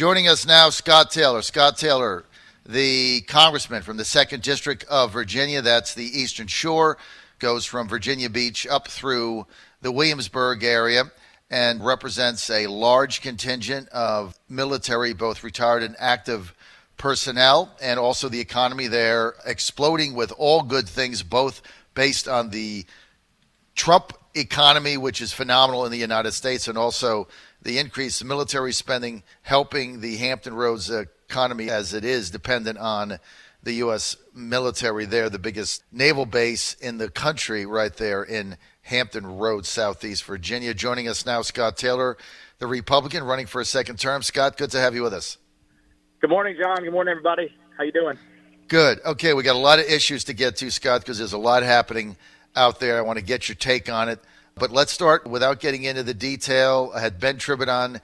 Joining us now, Scott Taylor. Scott Taylor, the congressman from the 2nd District of Virginia. That's the Eastern Shore. Goes from Virginia Beach up through the Williamsburg area and represents a large contingent of military, both retired and active personnel, and also the economy there exploding with all good things, both based on the Trump economy, which is phenomenal in the United States, and also the increased military spending helping the Hampton Roads economy, as it is dependent on the U.S. military there, the biggest naval base in the country right there in Hampton Roads, Southeast Virginia. Joining us now, Scott Taylor, the Republican running for a second term. Scott, good to have you with us. Good morning, John. Good morning, everybody. How you doing? Good. Okay, we got a lot of issues to get to, Scott, because there's a lot happening out there. I want to get your take on it. But let's start without getting into the detail. I had Ben Tribbett on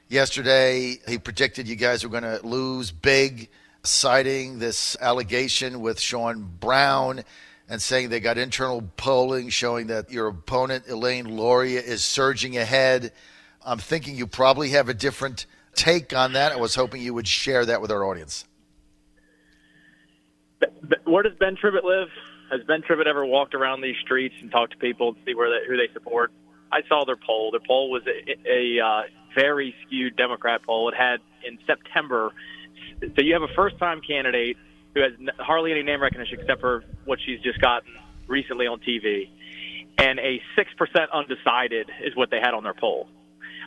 yesterday. He predicted you guys were going to lose big, citing this allegation with Sean Brown and saying they got internal polling showing that your opponent, Elaine Luria, is surging ahead. I'm thinking you probably have a different take on that. I was hoping you would share that with our audience. Where does Ben Tribbett live? Has Ben Tribbett ever walked around these streets and talked to people and see who they support? I saw their poll. Their poll was a very skewed Democrat poll. It had in September. So you have a first-time candidate who has hardly any name recognition except for what she's just gotten recently on TV, and a 6% undecided is what they had on their poll.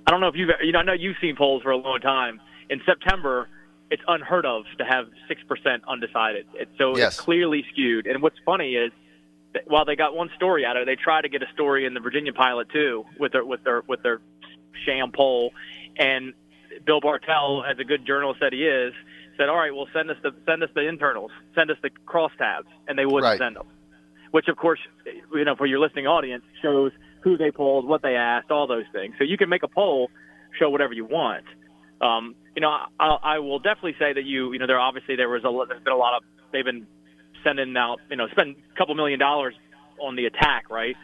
I don't know if I know you've seen polls for a long time. In September, it's unheard of to have 6% undecided. It's clearly skewed. And what's funny is that while they got one story out of it, they tried to get a story in the Virginia Pilot too with their sham poll. And Bill Bartell, as a good journalist that he is, said, "All right, well, send us the internals, send us the crosstabs," and they wouldn't send them. Which, of course, for your listening audience, shows who they polled, what they asked, all those things. So you can make a poll, show whatever you want. I will definitely say that there's been a lot of, they've been sending out, spend a couple $1 million on the attack, right?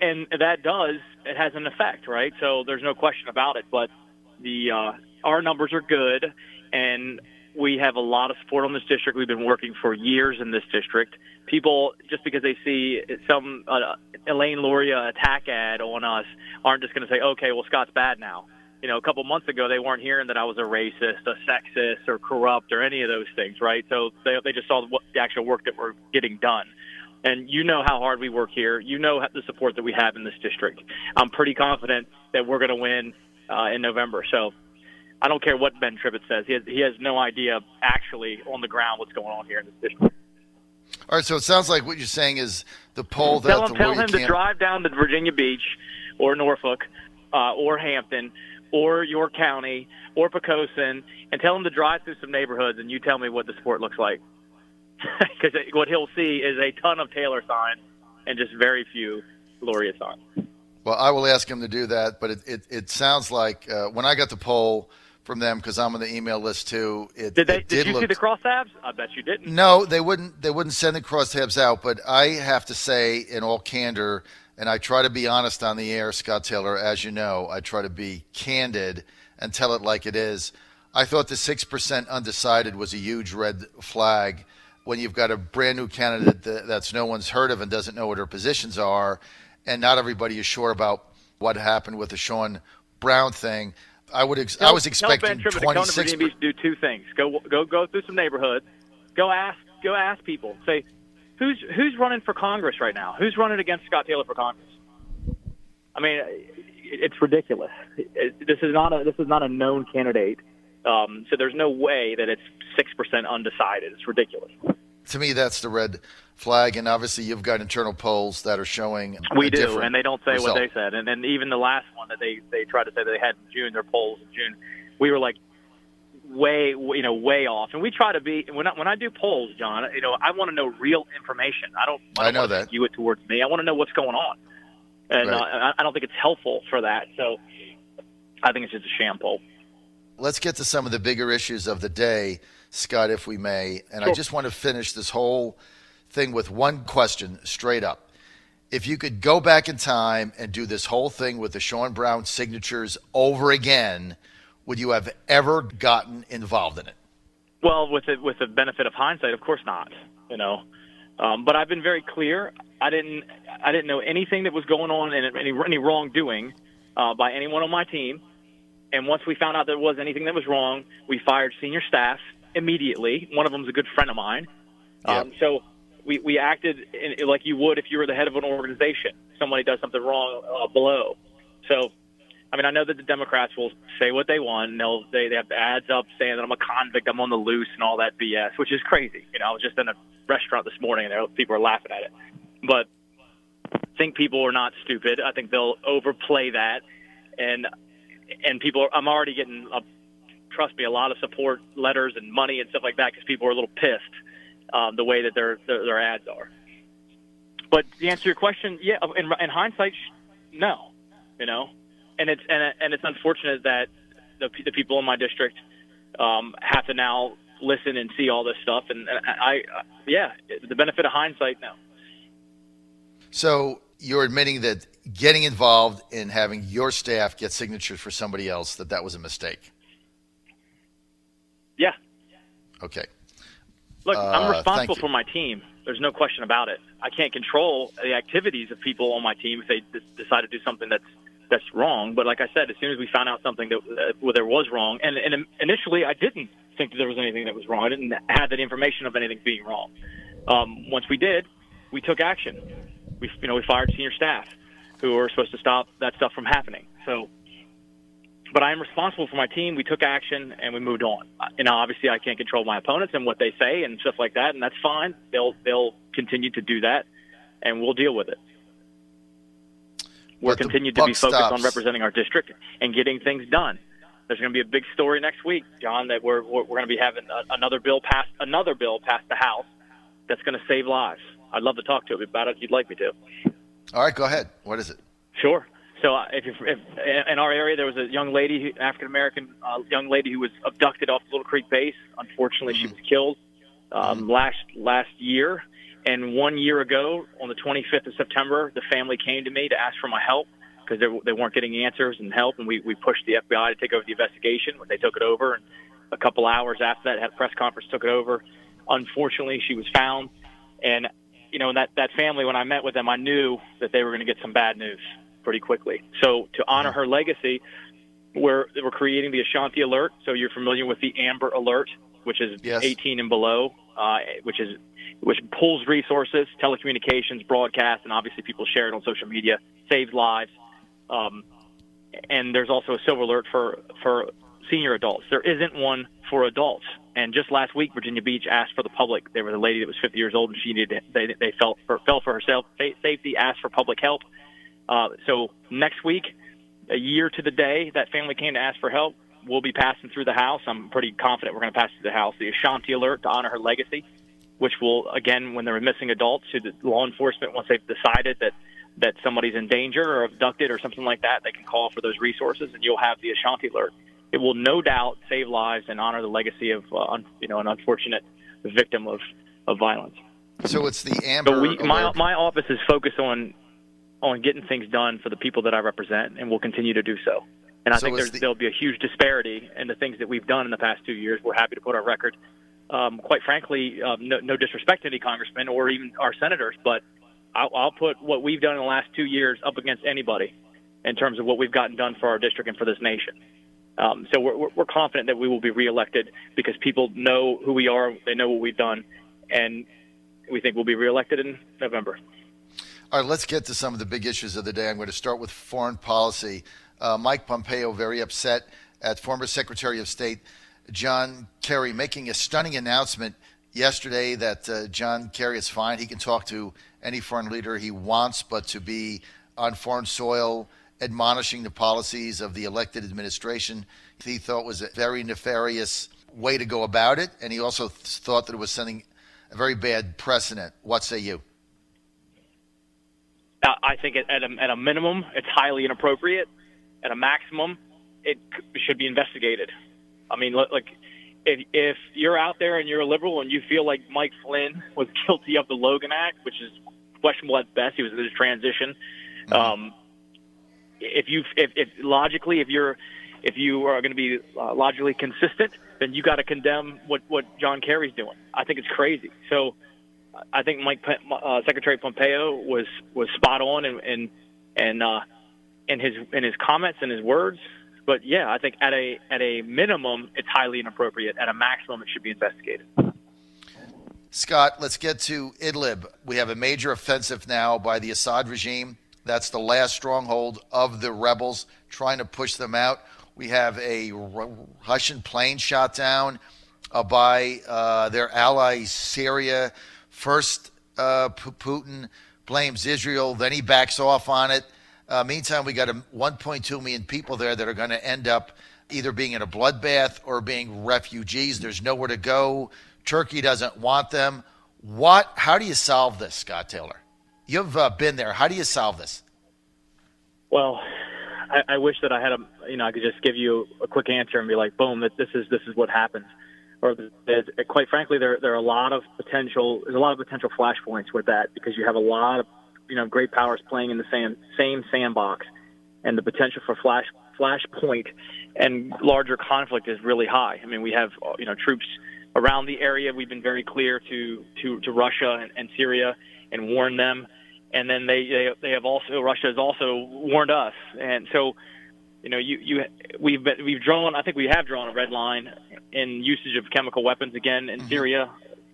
And it has an effect, right? So there's no question about it. But our numbers are good, and we have a lot of support on this district. We've been working for years in this district. People, just because they see some Elaine Luria attack ad on us, aren't just going to say, okay, well, Scott's bad now. A couple months ago, they weren't hearing that I was a racist, a sexist, or corrupt, or any of those things, right? So they just saw the actual work that we're getting done. And you know how hard we work here. You know the support that we have in this district. I'm pretty confident that we're going to win in November. So I don't care what Ben Tribbett says. He has no idea actually on the ground what's going on here in this district. All right, so it sounds like what you're saying is the poll that tell him to drive down to Virginia Beach or Norfolk or Hampton or York County or Poquoson and tell him to drive through some neighborhoods, and you tell me what the support looks like. Because what he'll see is a ton of Taylor signs and just very few Luria signs. Well, I will ask him to do that, but it sounds like when I got the poll from them, because I'm on the email list too. Did you see the crosstabs? I bet you didn't. No, they wouldn't send the crosstabs out. But I have to say, in all candor, and I try to be honest on the air, Scott Taylor, as you know, I try to be candid and tell it like it is. I thought the 6% undecided was a huge red flag when you've got a brand new candidate that's no one's heard of and doesn't know what her positions are, and not everybody is sure about what happened with the Sean Brown thing. I was expecting 26%. Tell Ben Tribbett to come to Virginia Beach to do two things: go through some neighborhoods, go ask people, say who's running for Congress right now, who's running against Scott Taylor for Congress. I mean, it's ridiculous. This is not a known candidate, so there's no way that it's 6% undecided. It's ridiculous. To me, that's the red flag, and obviously you've got internal polls that are showing we do, and they don't say result. What they said. And then even the last one that they tried to say that they had in June, their polls in June, we were like way off. And we try to be when I do polls, John, I want to know real information. I don't want to skew it towards me. I want to know what's going on, and right. I don't think it's helpful for that. So I think it's just a sham poll. Let's get to some of the bigger issues of the day, Scott, if we may. And sure. I just want to finish this whole thing with one question straight up. If you could go back in time and do this whole thing with the Sean Brown signatures over again, would you have ever gotten involved in it? Well, with the benefit of hindsight, of course not. But I've been very clear. I didn't know anything that was going on and any wrongdoing by anyone on my team. And once we found out there was anything that was wrong, we fired senior staff immediately. One of them is a good friend of mine. Yep. So we acted like you would if you were the head of an organization. Somebody does something wrong below. So, I know that the Democrats will say what they want, and they have ads up saying that I'm a convict, I'm on the loose, and all that BS, which is crazy. I was just in a restaurant this morning, and people are laughing at it. But I think people are not stupid. I think they'll overplay that, and people. I'm already getting, trust me, a lot of support letters and money and stuff like that because people are a little pissed the way that their ads are. But to answer your question, yeah, in hindsight, no, and it's unfortunate that the people in my district have to now listen and see all this stuff. And the benefit of hindsight, no. So you're admitting that getting involved in having your staff get signatures for somebody else, that was a mistake? Yeah. Okay. Look, I'm responsible for my team. There's no question about it. I can't control the activities of people on my team if they decide to do something that's wrong. But like I said, as soon as we found out something that there was wrong, and initially I didn't think that there was anything that was wrong. I didn't have that information of anything being wrong. Once we did, we took action. We fired senior staff who were supposed to stop that stuff from happening. So, but I am responsible for my team. We took action and we moved on. Obviously I can't control my opponents and what they say and stuff like that, and that's fine. They'll continue to do that, and we'll deal with it. We're continued to be focused on representing our district and getting things done. There's going to be a big story next week, John, that we're going to be having another bill passed the House that's going to save lives. I'd love to talk to you about it if you'd like me to. All right, go ahead. What is it? Sure. So if in our area there was a young lady, African-American young lady who was abducted off Little Creek Base. Unfortunately, she was killed last year. And 1 year ago, on the 25th of September, the family came to me to ask for my help because they weren't getting answers and help. And we pushed the FBI to take over the investigation. When they took it over, and a couple hours after that, had a press conference, took it over. Unfortunately, she was found. And, that family, when I met with them, I knew that they were going to get some bad news pretty quickly. So to honor her legacy, we're creating the Ashanti Alert. So you're familiar with the Amber Alert, which is 18 and below, which pulls resources, telecommunications, broadcast, and obviously people share it on social media, saves lives. And there's also a silver alert for senior adults. There isn't one for adults. And just last week, Virginia Beach asked for the public. There was a lady that was 50 years old, and she they fell for her safety, asked for public help. So next week, a year to the day that family came to ask for help, we'll be passing through the House. I'm pretty confident we're going to pass through the House the Ashanti Alert to honor her legacy, which will, again, when they're missing adults, to the law enforcement, once they've decided that somebody's in danger or abducted or something like that, they can call for those resources, and you'll have the Ashanti Alert. It will no doubt save lives and honor the legacy of an unfortunate victim of violence. So it's the Amber Alert. My office is focused on getting things done for the people that I represent, and will continue to do so. And I think there'll be a huge disparity in the things that we've done in the past 2 years. We're happy to put our record. Quite frankly, no disrespect to any congressman or even our senators, but I'll put what we've done in the last 2 years up against anybody in terms of what we've gotten done for our district and for this nation. So we're confident that we will be reelected because people know who we are, they know what we've done, and we think we'll be reelected in November. All right, let's get to some of the big issues of the day. I'm going to start with foreign policy. Mike Pompeo very upset at former Secretary of State John Kerry making a stunning announcement yesterday that John Kerry is fine. He can talk to any foreign leader he wants, but to be on foreign soil admonishing the policies of the elected administration, he thought was a very nefarious way to go about it, and he also thought that it was setting a very bad precedent. What say you? I think at a minimum, it's highly inappropriate. At a maximum, it should be investigated. I mean, like, if you're out there and you're a liberal and you feel like Mike Flynn was guilty of the Logan Act, which is questionable at best, he was in his transition. If logically, if you're if you are going to be logically consistent, then you got to condemn what John Kerry's doing. I think it's crazy. So I think Secretary Pompeo was spot on in his comments and his words. But yeah, I think at a minimum, it's highly inappropriate. At a maximum, it should be investigated. Scott, let's get to Idlib. We have a major offensive now by the Assad regime. That's the last stronghold of the rebels, trying to push them out. We have a Russian plane shot down by their ally Syria. First, Putin blames Israel, then he backs off on it. Meantime, we got 1.2 million people there that are going to end up either being in a bloodbath or being refugees. There's nowhere to go. Turkey doesn't want them. How do you solve this, Scott Taylor? You've been there. How do you solve this? Well, I wish that I had I could just give you a quick answer and be like, boom, that this is what happens. Or quite frankly, there are a lot of potential. There's a lot of potential flashpoints with that because you have a lot of great powers playing in the same sandbox, and the potential for flashpoint and larger conflict is really high. I mean, we have troops around the area. We've been very clear to Russia and Syria and warned them, and then Russia has also warned us, and so we've drawn. I think we have drawn a red line in usage of chemical weapons again in Syria.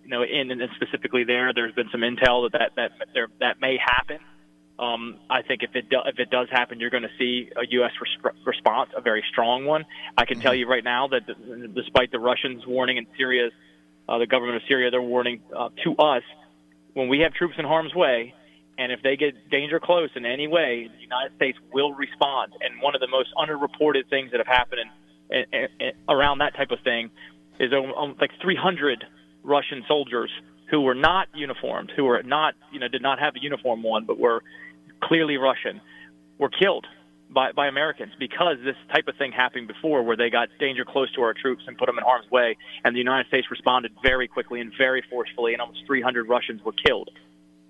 And specifically there's been some intel that may happen. I think if it does happen, you're going to see a U.S. response, a very strong one. I can tell you right now that despite the Russians warning and the government of Syria, they're warning to us when we have troops in harm's way, and if they get danger close in any way, the United States will respond. And one of the most underreported things that have happened around that type of thing is like 300 Russian soldiers who were not uniformed, who were not, did not have a uniform on, but were clearly Russian, were killed by Americans because this type of thing happened before where they got danger close to our troops and put them in harm's way. And the United States responded very quickly and very forcefully, and almost 300 Russians were killed.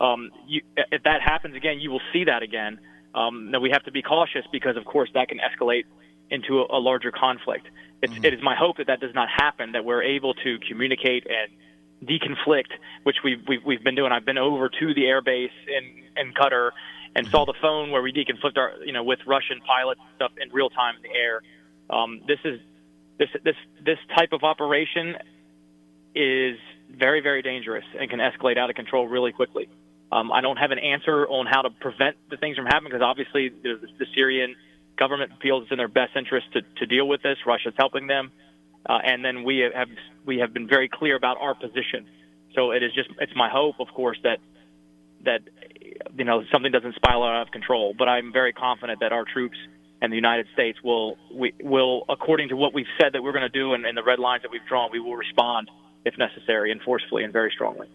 If that happens again, you will see that again. Now we have to be cautious because, of course, that can escalate into a larger conflict. It is my hope that does not happen, that we're able to communicate and deconflict, which we've been doing. I've been over to the air base in Qatar and saw the phone where we deconflict our, with Russian pilots and stuff in real time in the air. This type of operation is very, very dangerous and can escalate out of control really quickly. I don't have an answer on how to prevent the things from happening because obviously the Syrian government feels it's in their best interest to deal with this. Russia's helping them, and then we have been very clear about our position. So it's my hope, of course, that something doesn't spiral out of control. But I'm very confident that our troops and the United States will, according to what we've said that we're going to do and the red lines that we've drawn, we will respond if necessary and forcefully and very strongly.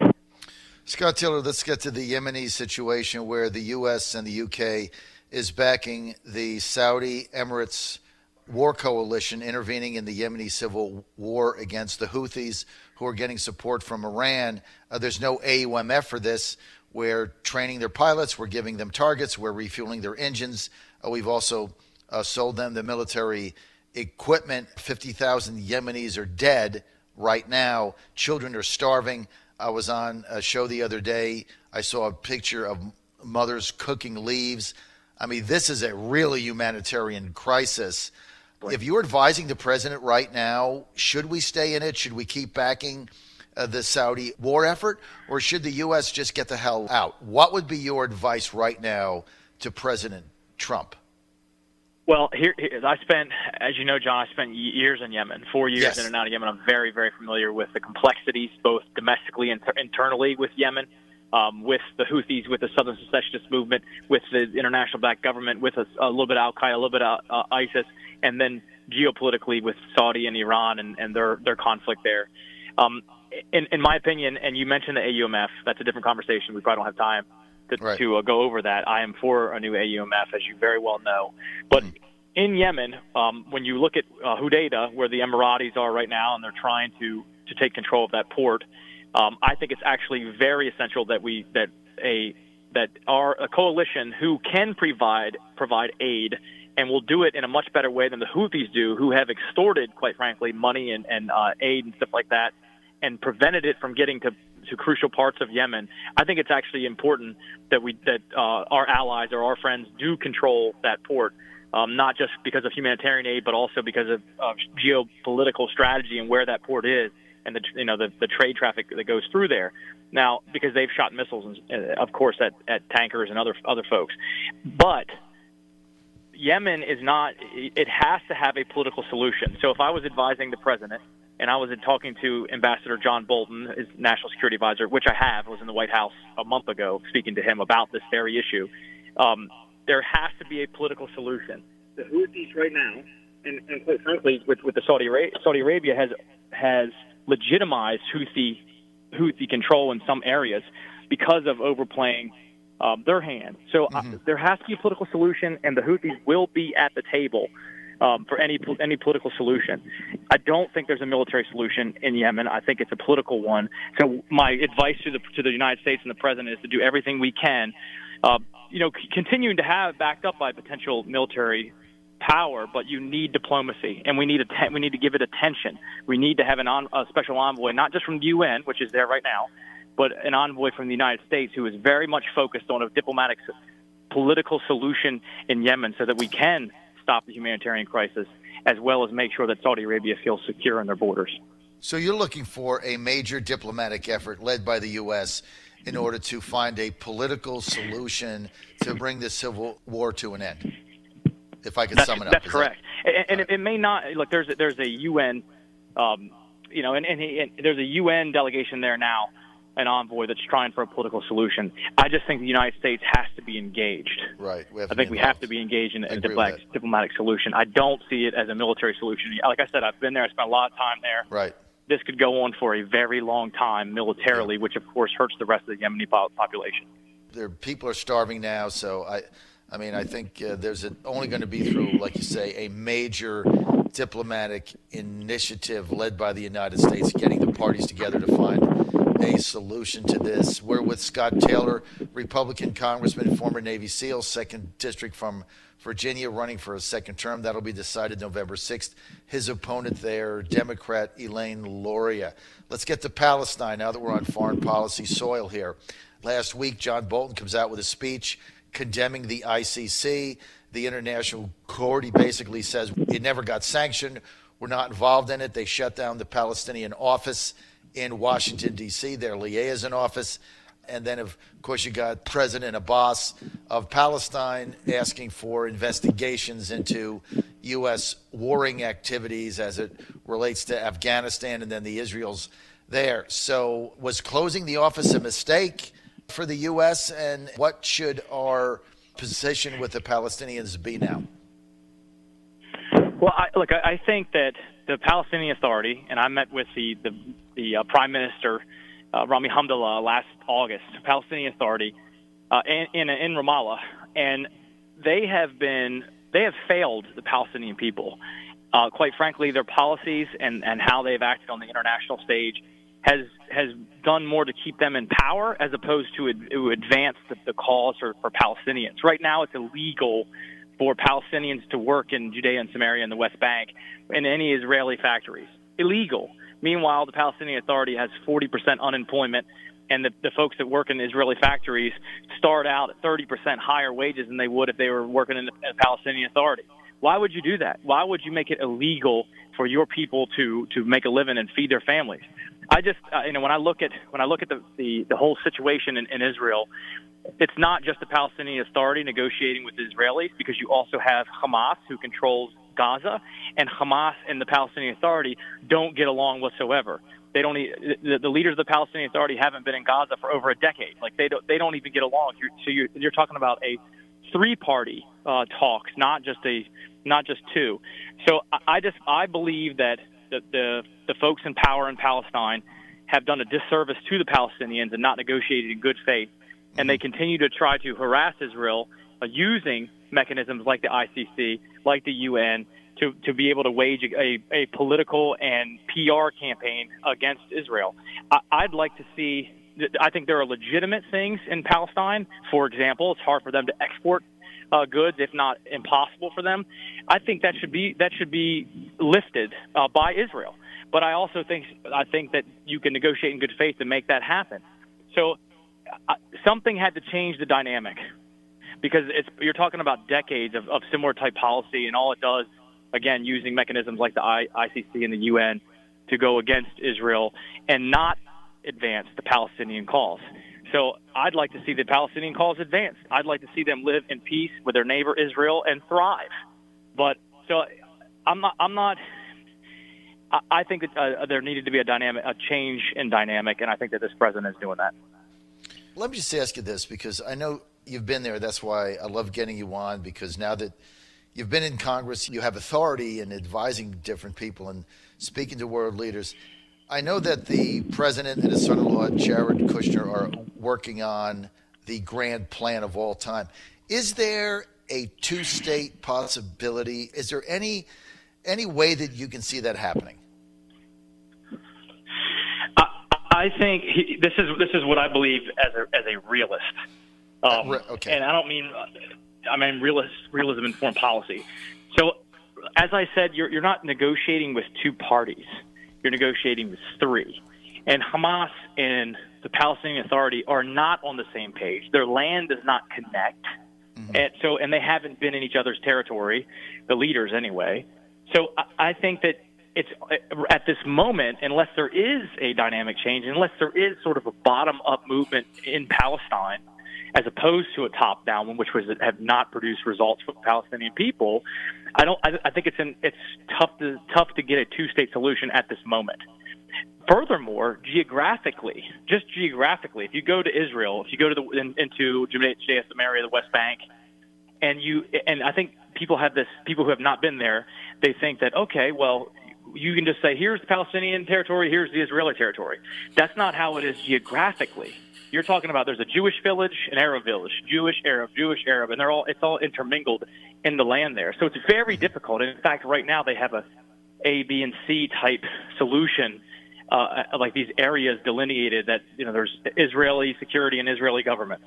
Scott Taylor, let's get to the Yemeni situation where the U.S. and the U.K. is backing the Saudi Emirates war coalition intervening in the Yemeni civil war against the Houthis, who are getting support from Iran. There's no AUMF for this. We're training their pilots. We're giving them targets. We're refueling their engines. We've also sold them the military equipment. 50,000 Yemenis are dead right now. Children are starving. I was on a show the other day. I saw a picture of mothers cooking leaves. I mean, this is a really humanitarian crisis. If you're advising the president right now, should we stay in it? Should we keep backing the Saudi war effort? Or should the U.S. just get the hell out? What would be your advice right now to President Trump? Well, as you know, John, I spent years in Yemen, 4 years in and out of Yemen. I'm very, very familiar with the complexities, both domestically and internally with Yemen, with the Houthis, with the Southern Secessionist movement, with the international black government, with a little bit of Al-Qaeda, a little bit of ISIS, and then geopolitically with Saudi and Iran and their conflict there. In my opinion, and you mentioned the AUMF, that's a different conversation. We probably don't have time to go over that. I am for a new AUMF, as you very well know. But in Yemen, when you look at Hudaydah, where the Emiratis are right now, and they're trying to take control of that port, I think it's actually very essential that a coalition who can provide aid and will do it in a much better way than the Houthis do, who have extorted, quite frankly, money and aid and stuff like that, and prevented it from getting to crucial parts of Yemen. I think it's actually important that our allies or our friends do control that port, not just because of humanitarian aid, but also because of geopolitical strategy and where that port is, and the trade traffic that goes through there. Now, because they've shot missiles, of course, at tankers and other folks, but Yemen is not. It has to have a political solution. So, if I was advising the president and I was talking to Ambassador John Bolton, his national security advisor, which I was in the White House a month ago, speaking to him about this very issue, there has to be a political solution. The Houthis right now, and quite frankly, with the Saudi Arabia has legitimized Houthi control in some areas because of overplaying their hand. So there has to be a political solution, and the Houthis will be at the table for any political solution. I don't think there's a military solution in Yemen. I think it's a political one. So my advice to the United States and the president is to do everything we can, continuing to have backed up by potential military power, but you need diplomacy, and we need to give it attention. We need to have a special envoy, not just from the UN, which is there right now, but an envoy from the United States who is very much focused on a diplomatic, political solution in Yemen so that we can stop the humanitarian crisis, as well as make sure that Saudi Arabia feels secure in their borders. So you're looking for a major diplomatic effort led by the U.S. in order to find a political solution to bring this civil war to an end, if I could sum it up. That's correct. And it may not – look, there's a UN and there's a UN delegation there now, an envoy that's trying for a political solution. I just think the United States has to be engaged. Right. I think we have to be engaged in a diplomatic solution. I don't see it as a military solution. Like I said, I've been there. I spent a lot of time there. Right. This could go on for a very long time militarily, which, of course, hurts the rest of the Yemeni population. People are starving now, so I think there's only going to be through, like you say, a major diplomatic initiative led by the United States, getting the parties together to find a solution to this. We're with Scott Taylor, Republican Congressman, former Navy SEAL, 2nd District from Virginia, running for a second term. That'll be decided November 6th. His opponent there, Democrat Elaine Luria. Let's get to Palestine now that we're on foreign policy soil here. Last week, John Bolton comes out with a speech condemning the ICC, the International Court. He basically says it never got sanctioned. We're not involved in it. They shut down the Palestinian office in Washington, D.C., their liaison office. And then, of course, you got President Abbas of Palestine asking for investigations into U.S. warring activities as it relates to Afghanistan and then the Israels there. So was closing the office a mistake for the U.S., and what should our position with the Palestinians be now? Well, I think that the Palestinian Authority, and I met with the Prime Minister, Rami Hamdallah, last August, Palestinian Authority, in Ramallah, and they have failed the Palestinian people. Quite frankly, their policies and how they've acted on the international stage has done more to keep them in power as opposed to advance the cause for Palestinians. Right now, it's illegal for Palestinians to work in Judea and Samaria and the West Bank in any Israeli factories. Illegal. Meanwhile, the Palestinian Authority has 40% unemployment, and the folks that work in the Israeli factories start out at 30% higher wages than they would if they were working in the Palestinian Authority. Why would you do that? Why would you make it illegal for your people to make a living and feed their families? I just, when I look at the whole situation in Israel, it's not just the Palestinian Authority negotiating with the Israelis, because you also have Hamas, who controls Gaza, and Hamas and the Palestinian Authority don't get along whatsoever. They don't. The leaders of the Palestinian Authority haven't been in Gaza for over a decade. Like they don't even get along. You're talking about a three-party talks, not just two. So I believe that the folks in power in Palestine have done a disservice to the Palestinians and not negotiated in good faith, and they continue to try to harass Israel using mechanisms like the ICC, like the UN, to be able to wage a political and PR campaign against Israel. I'd like to see – I think there are legitimate things in Palestine. For example, it's hard for them to export goods, if not impossible for them. I think that should be lifted by Israel. But I also think that you can negotiate in good faith to make that happen. So something had to change the dynamic, because you're talking about decades of similar type policy, and all it does, again, using mechanisms like the ICC and the UN to go against Israel and not advance the Palestinian cause. So I'd like to see the Palestinian cause advance. I'd like to see them live in peace with their neighbor Israel and thrive. But so I'm not. I think that there needed to be a change in dynamic, and I think that this president is doing that. Let me just ask you this, because I know you've been there. That's why I love getting you on, because now that you've been in Congress, you have authority in advising different people and speaking to world leaders. I know that the president and his son-in-law, Jared Kushner, are working on the grand plan of all time. Is there a two-state possibility? Is there any way that you can see that happening? I think this is what I believe as a realist. Okay. And I mean realism in foreign policy. So, as I said, you're not negotiating with two parties. You're negotiating with three. And Hamas and the Palestinian Authority are not on the same page. Their land does not connect. Mm-hmm. And they haven't been in each other's territory, the leaders anyway. So I think that it's at this moment, unless there is a dynamic change, unless there is sort of a bottom-up movement in Palestine, as opposed to a top-down one, which have not produced results for the Palestinian people, I think it's tough to get a two-state solution at this moment. Furthermore, geographically, if you go to Israel, if you go to into Judea Samaria, the West Bank, and I think people who have not been there, they think that, okay, well, you can just say, here's the Palestinian territory, here's the Israeli territory. That's not how it is geographically. You're talking about there's a Jewish village, an Arab village, Jewish, Arab, and it's all intermingled in the land there. So it's very difficult. And in fact, right now they have A, B, and C type solution, like these areas delineated that, there's Israeli security and Israeli government.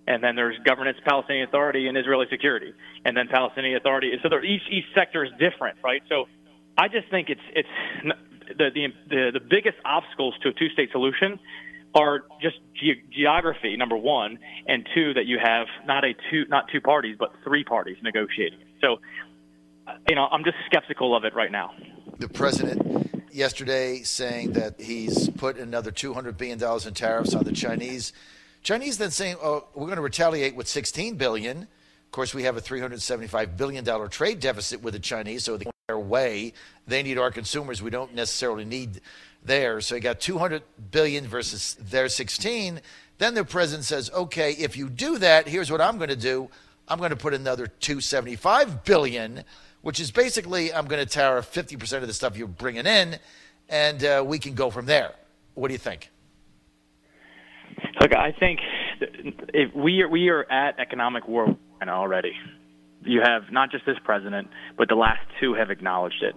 And then there's governance, Palestinian Authority, and Israeli security. And then Palestinian Authority. So each sector is different, right? So I just think it's the biggest obstacles to a two-state solution are just geography, number one, and two, that you have not two parties, but three parties negotiating. So, I'm just skeptical of it right now. The president yesterday saying that he's put another $200 billion in tariffs on the Chinese. Chinese then saying, oh, we're going to retaliate with $16 billion. Of course, we have a $375 billion trade deficit with the Chinese, so their way. They need our consumers. We don't necessarily need theirs. So you got $200 billion versus their 16. Then the president says, okay, if you do that, here's what I'm going to do. I'm going to put another $275 billion, which is basically I'm going to tariff 50% of the stuff you're bringing in, and we can go from there. What do you think? Look, I think if we are at economic war already. You have not just this president, but the last two have acknowledged it.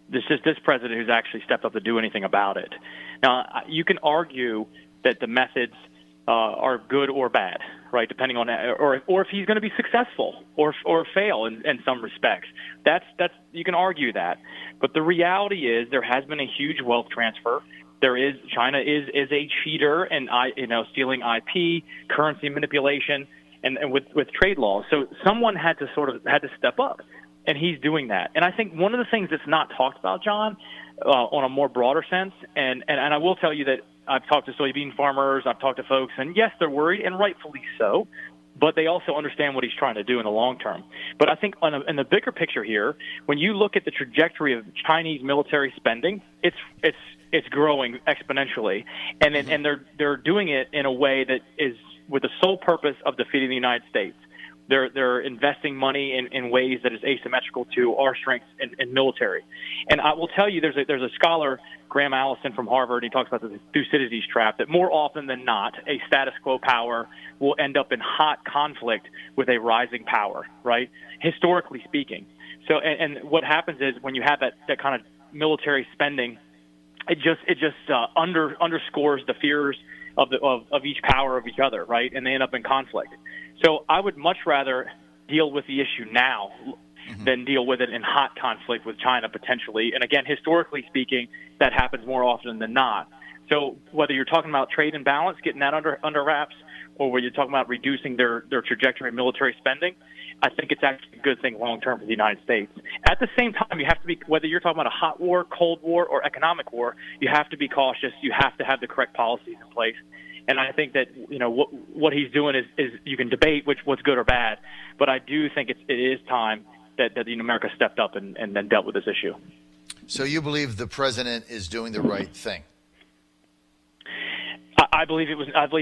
This is this president who's actually stepped up to do anything about it. Now, you can argue that the methods are good or bad, right? Depending on or if he's going to be successful or fail in some respects. That's you can argue that, but the reality is there has been a huge wealth transfer. China is a cheater and stealing IP, currency manipulation, and with trade laws. So someone had to step up, and he's doing that. And I think one of the things that's not talked about, John, on a more broader sense, and I will tell you that I've talked to soybean farmers, I've talked to folks, and yes, they're worried, and rightfully so, but they also understand what he's trying to do in the long term. But I think in the bigger picture here, when you look at the trajectory of Chinese military spending, it's growing exponentially, and they're doing it in a way that is with the sole purpose of defeating the United States. They're investing money in ways that is asymmetrical to our strengths in military. And I will tell you, there's a scholar, Graham Allison from Harvard, he talks about the Thucydides trap, that more often than not, a status quo power will end up in hot conflict with a rising power, right? Historically speaking. So, and what happens is when you have that kind of military spending, it just underscores the fears of each power of each other, right? And they end up in conflict. So I would much rather deal with the issue now than deal with it in hot conflict with China potentially. And again, historically speaking, that happens more often than not. So whether you're talking about trade imbalance, getting that under wraps, or whether you're talking about reducing their trajectory of military spending, I think it's actually a good thing long term for the United States. At the same time, you have to be, whether you're talking about a hot war, cold war, or economic war, you have to be cautious. You have to have the correct policies in place. And I think that, you know, what he's doing is you can debate what's good or bad, but I do think it is time that America stepped up and then dealt with this issue. So you believe the president is doing the right thing? I believe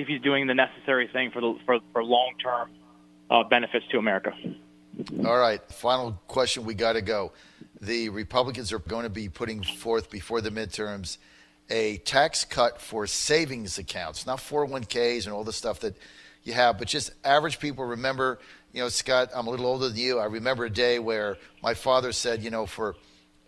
he's doing the necessary thing for long-term benefits to America. All right. Final question. We got to go. The Republicans are going to be putting forth before the midterms a tax cut for savings accounts, not 401ks and all the stuff that you have, but just average people. Remember, you know, Scott, I'm a little older than you. I remember a day where my father said, you know, for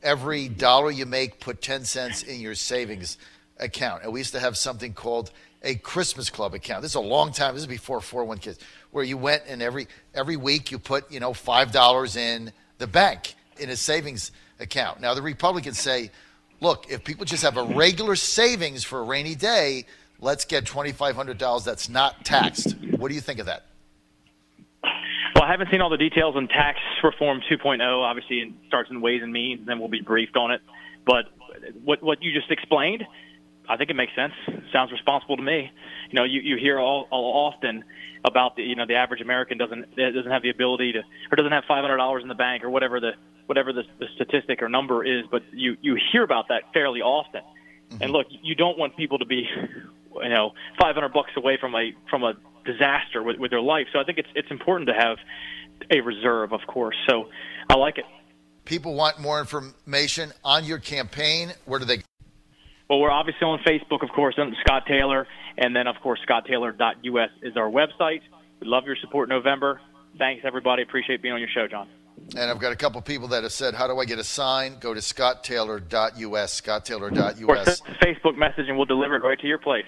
every dollar you make, put 10 cents in your savings account. And we used to have something called a Christmas Club account. This is a long time. This is before 401ks, where you went and every week you put, you know, $5 in the bank in a savings account. Now, the Republicans say, look, if people just have a regular savings for a rainy day, let's get $2,500 that's not taxed. What do you think of that? Well, I haven't seen all the details on tax reform 2.0. Obviously, it starts in Ways and Means, and then we'll be briefed on it. But what you just explained, I think it makes sense. Sounds responsible to me. You know, you hear all often about the average American doesn't have the ability to, or doesn't have $500 in the bank, or whatever the statistic or number is. But you hear about that fairly often. Mm-hmm. And look, you don't want people to be, you know, $500 away from a disaster with their life. So I think it's important to have a reserve, of course. So I like it. People want more information on your campaign. Where do they go? Well, we're obviously on Facebook, of course, under Scott Taylor, and then, of course, scotttaylor.us is our website. We love your support in November. Thanks, everybody. Appreciate being on your show, John. And I've got a couple people that have said, how do I get a sign? Go to scotttaylor.us, scotttaylor.us. Or Facebook message, and we'll deliver it right to your place.